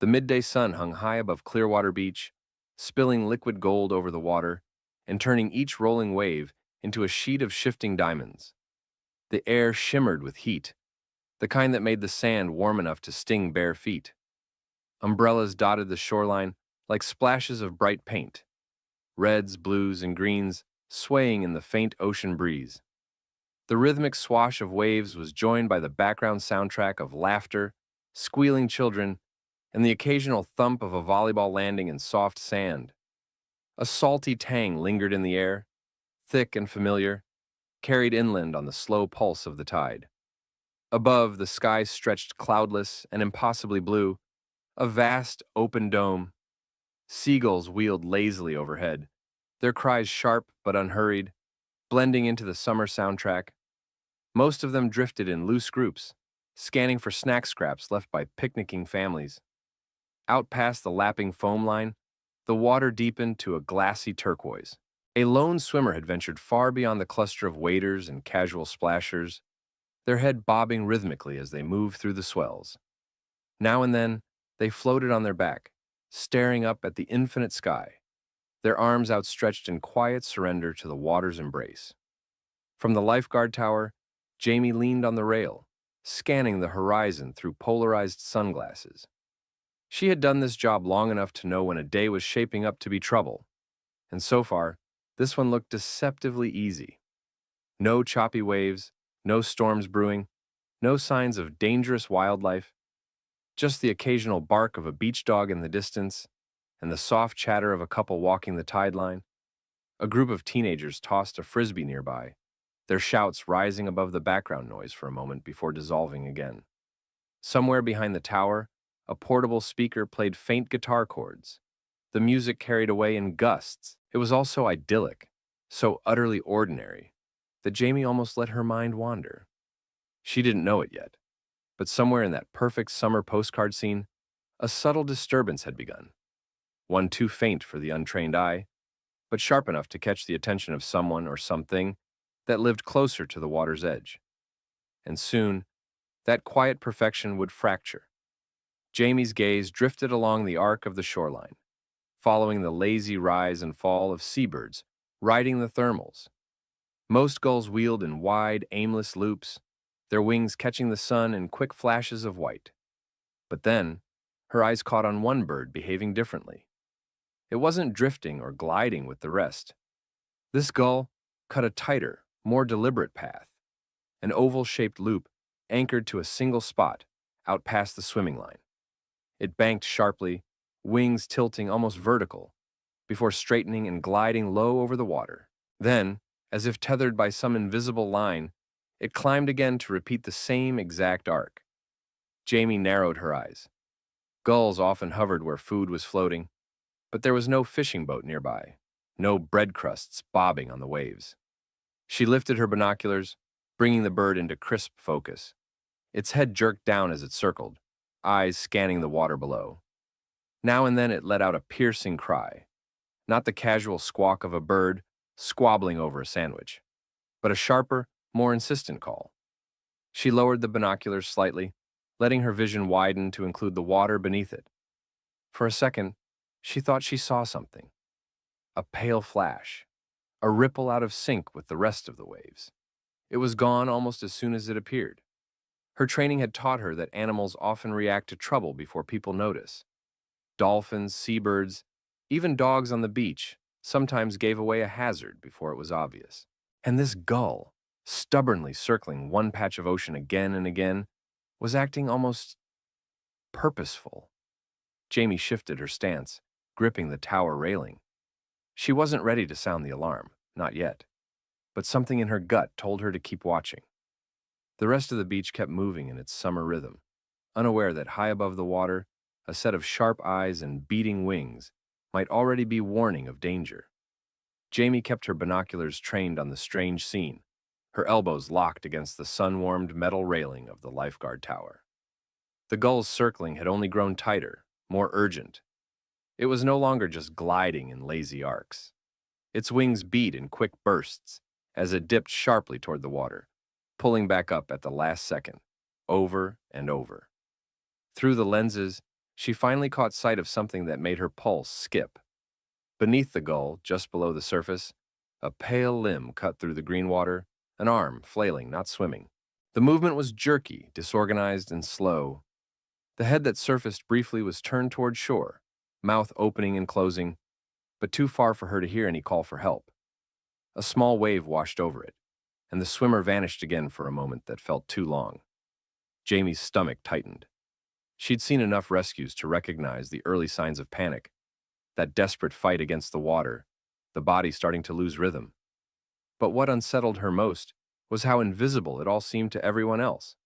The midday sun hung high above Clearwater Beach, spilling liquid gold over the water and turning each rolling wave into a sheet of shifting diamonds. The air shimmered with heat, the kind that made the sand warm enough to sting bare feet. Umbrellas dotted the shoreline like splashes of bright paint, reds, blues, and greens swaying in the faint ocean breeze. The rhythmic swash of waves was joined by the background soundtrack of laughter, squealing children, and the occasional thump of a volleyball landing in soft sand. A salty tang lingered in the air, thick and familiar, carried inland on the slow pulse of the tide. Above, the sky stretched cloudless and impossibly blue, a vast, open dome. Seagulls wheeled lazily overhead, their cries sharp but unhurried, blending into the summer soundtrack. Most of them drifted in loose groups, scanning for snack scraps left by picnicking families. Out past the lapping foam line, the water deepened to a glassy turquoise. A lone swimmer had ventured far beyond the cluster of waders and casual splashers, their head bobbing rhythmically as they moved through the swells. Now and then, they floated on their back, staring up at the infinite sky, their arms outstretched in quiet surrender to the water's embrace. From the lifeguard tower, Jamie leaned on the rail, scanning the horizon through polarized sunglasses. She had done this job long enough to know when a day was shaping up to be trouble, and so far, this one looked deceptively easy. No choppy waves, no storms brewing, no signs of dangerous wildlife, just the occasional bark of a beach dog in the distance and the soft chatter of a couple walking the tide line. A group of teenagers tossed a frisbee nearby, their shouts rising above the background noise for a moment before dissolving again. Somewhere behind the tower, a portable speaker played faint guitar chords. The music carried away in gusts. It was all so idyllic, so utterly ordinary, that Jamie almost let her mind wander. She didn't know it yet, but somewhere in that perfect summer postcard scene, a subtle disturbance had begun. One too faint for the untrained eye, but sharp enough to catch the attention of someone or something that lived closer to the water's edge. And soon, that quiet perfection would fracture. Jamie's gaze drifted along the arc of the shoreline, following the lazy rise and fall of seabirds riding the thermals. Most gulls wheeled in wide, aimless loops, their wings catching the sun in quick flashes of white. But then, her eyes caught on one bird behaving differently. It wasn't drifting or gliding with the rest. This gull cut a tighter, more deliberate path, an oval-shaped loop anchored to a single spot out past the swimming line. It banked sharply, wings tilting almost vertical, before straightening and gliding low over the water. Then, as if tethered by some invisible line, it climbed again to repeat the same exact arc. Jamie narrowed her eyes. Gulls often hovered where food was floating, but there was no fishing boat nearby, no bread crusts bobbing on the waves. She lifted her binoculars, bringing the bird into crisp focus. Its head jerked down as it circled, eyes scanning the water below. Now and then it let out a piercing cry, not the casual squawk of a bird squabbling over a sandwich, but a sharper, more insistent call. She lowered the binoculars slightly, letting her vision widen to include the water beneath it. For a second, she thought she saw something. A pale flash, a ripple out of sync with the rest of the waves. It was gone almost as soon as it appeared. Her training had taught her that animals often react to trouble before people notice. Dolphins, seabirds, even dogs on the beach sometimes gave away a hazard before it was obvious. And this gull, stubbornly circling one patch of ocean again and again, was acting almost purposeful. Jamie shifted her stance, gripping the tower railing. She wasn't ready to sound the alarm, not yet, but something in her gut told her to keep watching. The rest of the beach kept moving in its summer rhythm, unaware that high above the water, a set of sharp eyes and beating wings might already be warning of danger. Jamie kept her binoculars trained on the strange scene, her elbows locked against the sun-warmed metal railing of the lifeguard tower. The gull's circling had only grown tighter, more urgent. It was no longer just gliding in lazy arcs. Its wings beat in quick bursts as it dipped sharply toward the water, pulling back up at the last second, over and over. Through the lenses, she finally caught sight of something that made her pulse skip. Beneath the gull, just below the surface, a pale limb cut through the green water, an arm flailing, not swimming. The movement was jerky, disorganized, and slow. The head that surfaced briefly was turned toward shore, mouth opening and closing, but too far for her to hear any call for help. A small wave washed over it, and the swimmer vanished again for a moment that felt too long. Jamie's stomach tightened. She'd seen enough rescues to recognize the early signs of panic, that desperate fight against the water, the body starting to lose rhythm. But what unsettled her most was how invisible it all seemed to everyone else.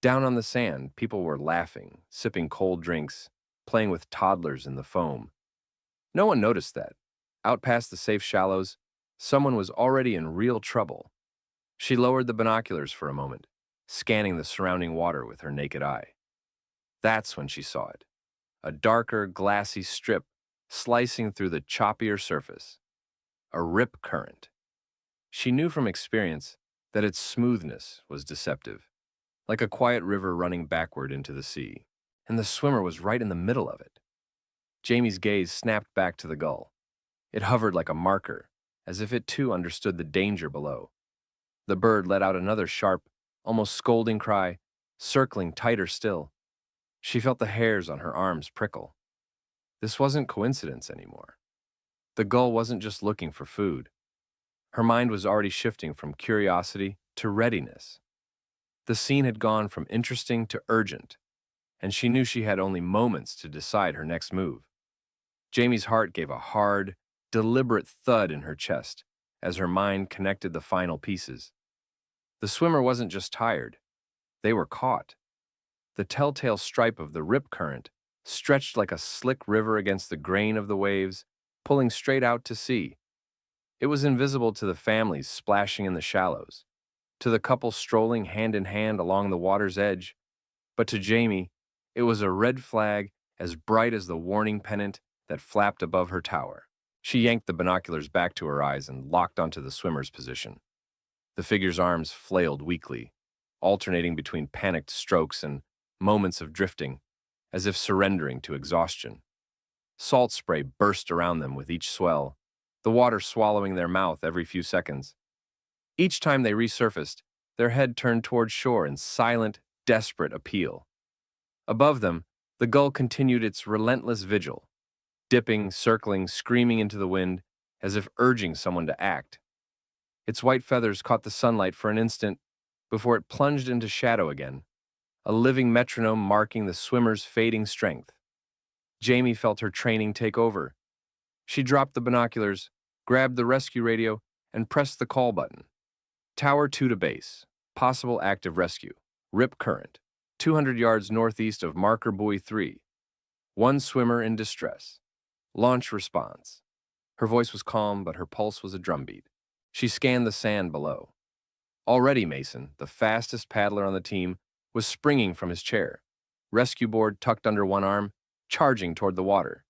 Down on the sand, people were laughing, sipping cold drinks, playing with toddlers in the foam. No one noticed that. Out past the safe shallows, someone was already in real trouble. She lowered the binoculars for a moment, scanning the surrounding water with her naked eye. That's when she saw it. A darker, glassy strip slicing through the choppier surface. A rip current. She knew from experience that its smoothness was deceptive, like a quiet river running backward into the sea, and the swimmer was right in the middle of it. Jamie's gaze snapped back to the gull. It hovered like a marker, as if it too understood the danger below. The bird let out another sharp, almost scolding cry, circling tighter still. She felt the hairs on her arms prickle. This wasn't coincidence anymore. The gull wasn't just looking for food. Her mind was already shifting from curiosity to readiness. The scene had gone from interesting to urgent, and she knew she had only moments to decide her next move. Jamie's heart gave a hard, deliberate thud in her chest as her mind connected the final pieces. The swimmer wasn't just tired. They were caught. The telltale stripe of the rip current stretched like a slick river against the grain of the waves, pulling straight out to sea. It was invisible to the families splashing in the shallows, to the couple strolling hand in hand along the water's edge, but to Jamie, it was a red flag as bright as the warning pennant that flapped above her tower. She yanked the binoculars back to her eyes and locked onto the swimmer's position. The figure's arms flailed weakly, alternating between panicked strokes and moments of drifting, as if surrendering to exhaustion. Salt spray burst around them with each swell, the water swallowing their mouth every few seconds. Each time they resurfaced, their head turned toward shore in silent, desperate appeal. Above them, the gull continued its relentless vigil, dipping, circling, screaming into the wind, as if urging someone to act. Its white feathers caught the sunlight for an instant before it plunged into shadow again, a living metronome marking the swimmer's fading strength. Jamie felt her training take over. She dropped the binoculars, grabbed the rescue radio, and pressed the call button. Tower 2 to base. Possible active rescue. Rip current. 200 yards northeast of marker buoy 3. One swimmer in distress. Launch response. Her voice was calm, but her pulse was a drumbeat. She scanned the sand below. Already Mason, the fastest paddler on the team, was springing from his chair, rescue board tucked under one arm, charging toward the water.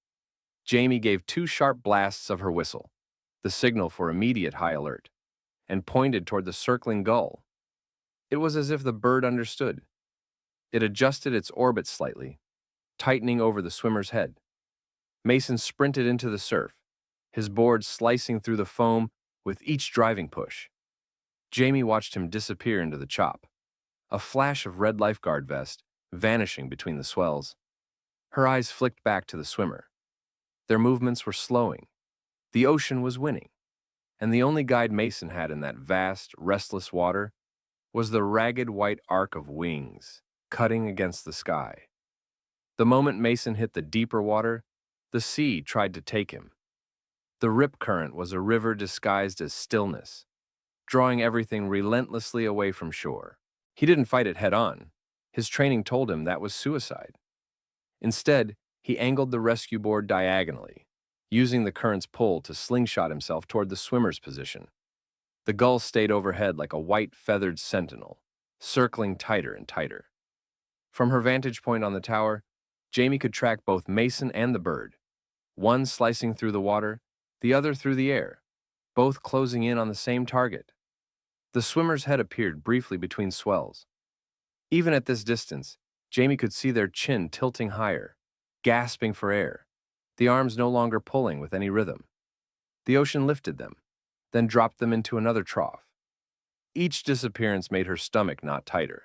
Jamie gave 2 sharp blasts of her whistle, the signal for immediate high alert, and pointed toward the circling gull. It was as if the bird understood. It adjusted its orbit slightly, tightening over the swimmer's head. Mason sprinted into the surf, his board slicing through the foam with each driving push. Jamie watched him disappear into the chop, a flash of red lifeguard vest vanishing between the swells. Her eyes flicked back to the swimmer. Their movements were slowing. The ocean was winning, and the only guide Mason had in that vast, restless water was the ragged white arc of wings cutting against the sky. The moment Mason hit the deeper water, the sea tried to take him. The rip current was a river disguised as stillness, drawing everything relentlessly away from shore. He didn't fight it head-on. His training told him that was suicide. Instead, he angled the rescue board diagonally, using the current's pull to slingshot himself toward the swimmer's position. The gull stayed overhead like a white feathered sentinel, circling tighter and tighter. From her vantage point on the tower, Jamie could track both Mason and the bird, one slicing through the water, the other through the air, both closing in on the same target. The swimmer's head appeared briefly between swells. Even at this distance, Jamie could see their chin tilting higher, gasping for air, the arms no longer pulling with any rhythm. The ocean lifted them, then dropped them into another trough. Each disappearance made her stomach knot tighter.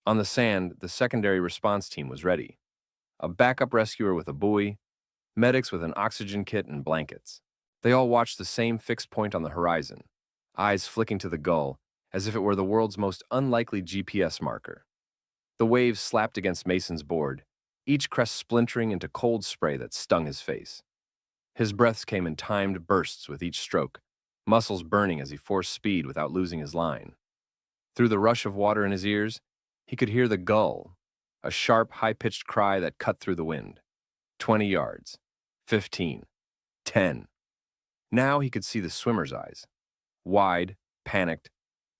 On the sand, the secondary response team was ready. A backup rescuer with a buoy, medics with an oxygen kit and blankets. They all watched the same fixed point on the horizon, eyes flicking to the gull, as if it were the world's most unlikely GPS marker. The waves slapped against Mason's board, each crest splintering into cold spray that stung his face. His breaths came in timed bursts with each stroke, muscles burning as he forced speed without losing his line. Through the rush of water in his ears, he could hear the gull, a sharp, high-pitched cry that cut through the wind. 20 yards, 15, 10. Now he could see the swimmer's eyes, wide, panicked,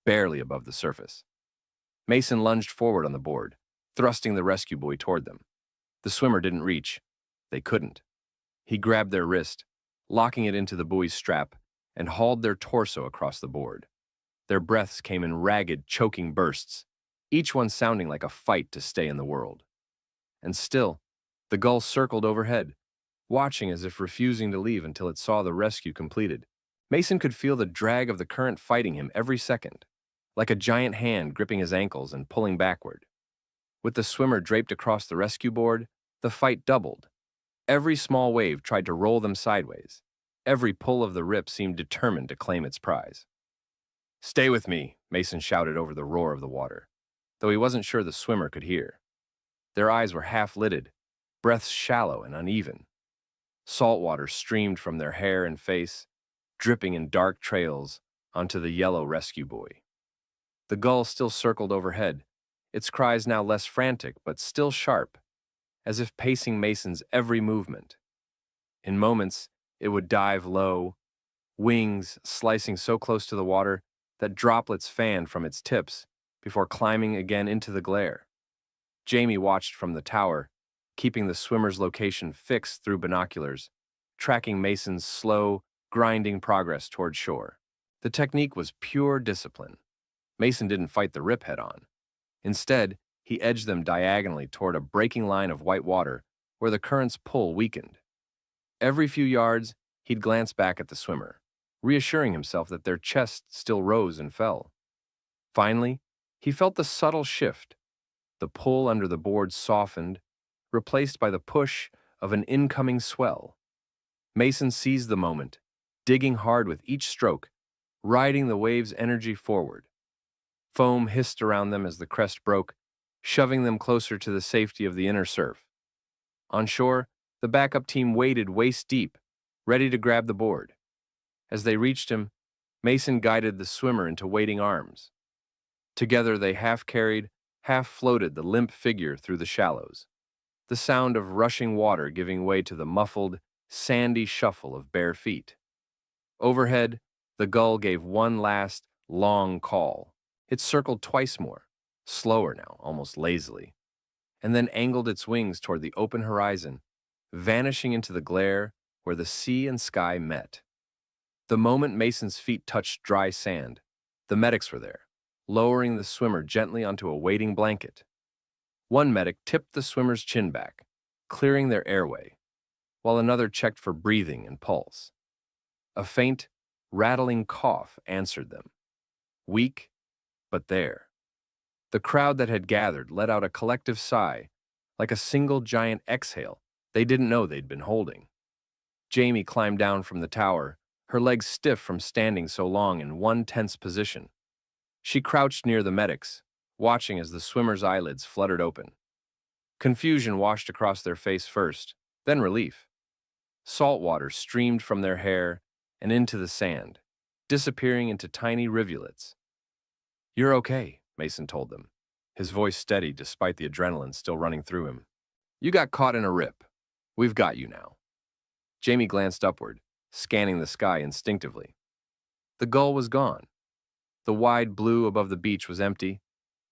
barely above the surface. Mason lunged forward on the board, thrusting the rescue buoy toward them. The swimmer didn't reach. They couldn't. He grabbed their wrist, locking it into the buoy's strap, and hauled their torso across the board. Their breaths came in ragged, choking bursts, each one sounding like a fight to stay in the world. And still, the gull circled overhead, watching as if refusing to leave until it saw the rescue completed. Mason could feel the drag of the current fighting him every second, like a giant hand gripping his ankles and pulling backward. With the swimmer draped across the rescue board, the fight doubled. Every small wave tried to roll them sideways. Every pull of the rip seemed determined to claim its prize. "Stay with me," Mason shouted over the roar of the water, though he wasn't sure the swimmer could hear. Their eyes were half-lidded, breaths shallow and uneven. Salt water streamed from their hair and face, dripping in dark trails onto the yellow rescue buoy. The gull still circled overhead, its cries now less frantic but still sharp, as if pacing Mason's every movement. In moments, it would dive low, wings slicing so close to the water that droplets fanned from its tips before climbing again into the glare. Jamie watched from the tower, keeping the swimmer's location fixed through binoculars, tracking Mason's slow, grinding progress toward shore. The technique was pure discipline. Mason didn't fight the rip head-on. Instead, he edged them diagonally toward a breaking line of white water where the current's pull weakened. Every few yards, he'd glance back at the swimmer, reassuring himself that their chests still rose and fell. Finally, he felt the subtle shift. The pull under the board softened, replaced by the push of an incoming swell. Mason seized the moment, digging hard with each stroke, riding the wave's energy forward. Foam hissed around them as the crest broke, shoving them closer to the safety of the inner surf. On shore, the backup team waded waist-deep, ready to grab the board. As they reached him, Mason guided the swimmer into waiting arms. Together they half-carried, half-floated the limp figure through the shallows, the sound of rushing water giving way to the muffled, sandy shuffle of bare feet. Overhead, the gull gave one last, long call. It circled twice more, slower now, almost lazily, and then angled its wings toward the open horizon, vanishing into the glare where the sea and sky met. The moment Mason's feet touched dry sand, the medics were there, lowering the swimmer gently onto a waiting blanket. One medic tipped the swimmer's chin back, clearing their airway, while another checked for breathing and pulse. A faint, rattling cough answered them. Weak, but there. The crowd that had gathered let out a collective sigh, like a single giant exhale they didn't know they'd been holding. Jamie climbed down from the tower, her legs stiff from standing so long in one tense position. She crouched near the medics, watching as the swimmer's eyelids fluttered open. Confusion washed across their face first, then relief. Salt water streamed from their hair and into the sand, disappearing into tiny rivulets. "You're okay," Mason told them, his voice steady despite the adrenaline still running through him. "You got caught in a rip. We've got you now." Jamie glanced upward, scanning the sky instinctively. The gull was gone. The wide blue above the beach was empty,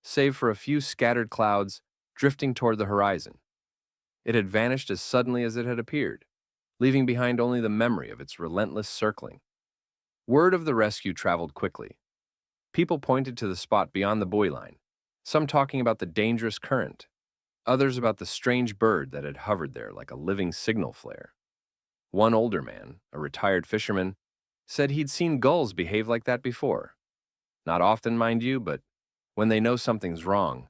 save for a few scattered clouds drifting toward the horizon. It had vanished as suddenly as it had appeared, leaving behind only the memory of its relentless circling. Word of the rescue traveled quickly. People pointed to the spot beyond the buoy line, some talking about the dangerous current, Others about the strange bird that had hovered there like a living signal flare. One older man, a retired fisherman, said he'd seen gulls behave like that before. Not often, mind you, but when they know something's wrong.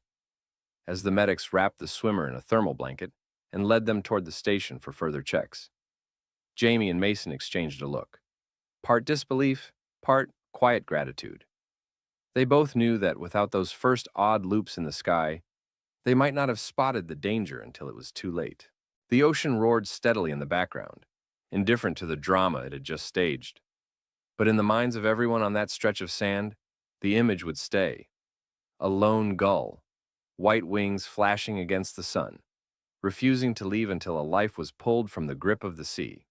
As the medics wrapped the swimmer in a thermal blanket and led them toward the station for further checks, Jamie and Mason exchanged a look. Part disbelief, part quiet gratitude. They both knew that without those first odd loops in the sky, they might not have spotted the danger until it was too late. The ocean roared steadily in the background, indifferent to the drama it had just staged. But in the minds of everyone on that stretch of sand, the image would stay. A lone gull, white wings flashing against the sun, refusing to leave until a life was pulled from the grip of the sea.